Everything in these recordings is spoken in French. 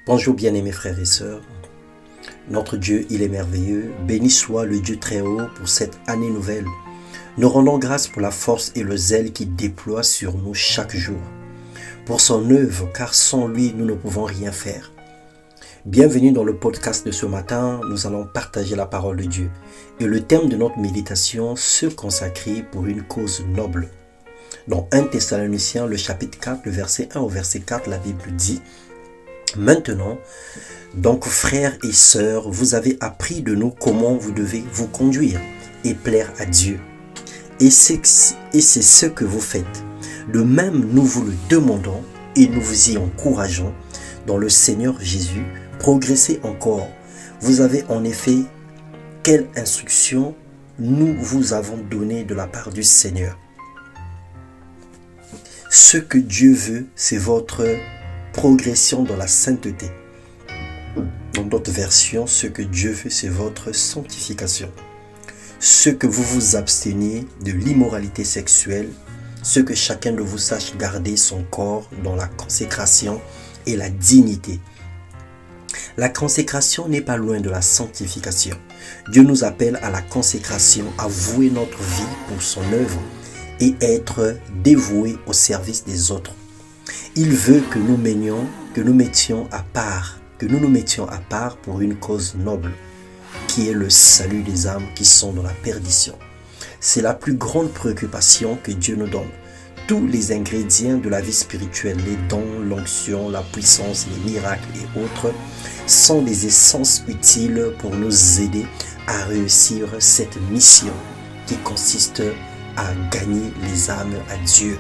Bonjour bien-aimés frères et sœurs, notre Dieu, il est merveilleux, béni soit le Dieu très haut pour cette année nouvelle. Nous rendons grâce pour la force et le zèle qu'il déploie sur nous chaque jour, pour son œuvre, car sans lui, nous ne pouvons rien faire. Bienvenue dans le podcast de ce matin, nous allons partager la parole de Dieu. Et le thème de notre méditation, se consacrer pour une cause noble. Dans 1 Thessaloniciens, le chapitre 4, le verset 1 au verset 4, la Bible dit: Maintenant, donc frères et sœurs, vous avez appris de nous comment vous devez vous conduire et plaire à Dieu. Et c'est ce que vous faites. De même, nous vous le demandons et nous vous y encourageons dans le Seigneur Jésus. Progressez encore. Vous avez en effet quelle instruction nous vous avons donné de la part du Seigneur. Ce que Dieu veut, c'est votre progression dans la sainteté. Dans d'autres versions, ce que Dieu veut, c'est votre sanctification. Ce que vous vous absteniez de l'immoralité sexuelle, ce que chacun de vous sache garder son corps dans la consécration et la dignité. La consécration n'est pas loin de la sanctification. Dieu nous appelle à la consécration, à vouer notre vie pour son œuvre et être dévoués au service des autres. Il veut que nous nous mettions à part pour une cause noble, qui est le salut des âmes qui sont dans la perdition. C'est la plus grande préoccupation que Dieu nous donne. Tous les ingrédients de la vie spirituelle, les dons, l'onction, la puissance, les miracles et autres, sont des essences utiles pour nous aider à réussir cette mission qui consiste à gagner les âmes à Dieu,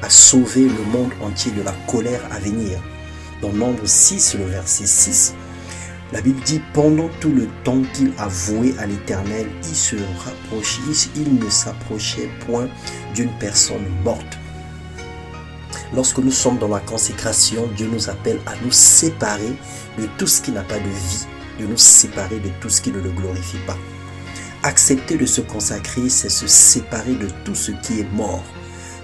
à sauver le monde entier de la colère à venir. Dans Nombre 6, le verset 6, la Bible dit: pendant tout le temps qu'il a voué à l'Éternel, il ne s'approchait point d'une personne morte. Lorsque nous sommes dans la consécration, Dieu nous appelle à nous séparer de tout ce qui n'a pas de vie, de nous séparer de tout ce qui ne le glorifie pas. Accepter de se consacrer, c'est se séparer de tout ce qui est mort,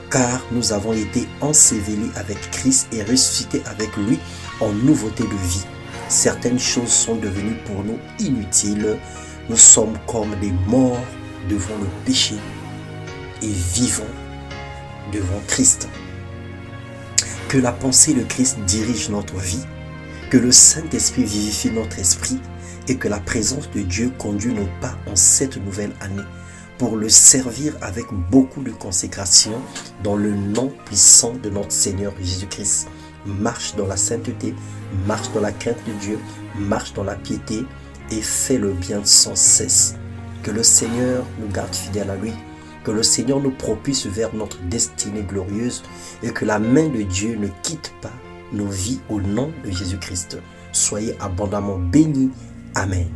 car nous avons été ensevelis avec Christ et ressuscités avec lui en nouveauté de vie. Certaines choses sont devenues pour nous inutiles. Nous sommes comme des morts devant le péché et vivons devant Christ. Que la pensée de Christ dirige notre vie, que le Saint-Esprit vivifie notre esprit et que la présence de Dieu conduit nos pas en cette nouvelle année pour le servir avec beaucoup de consécration dans le nom puissant de notre Seigneur Jésus-Christ. Marche dans la sainteté, marche dans la crainte de Dieu, marche dans la piété et fais le bien sans cesse. Que le Seigneur nous garde fidèles à lui, que le Seigneur nous propulse vers notre destinée glorieuse et que la main de Dieu ne quitte pas nos vies au nom de Jésus-Christ. Soyez abondamment bénis. Amen.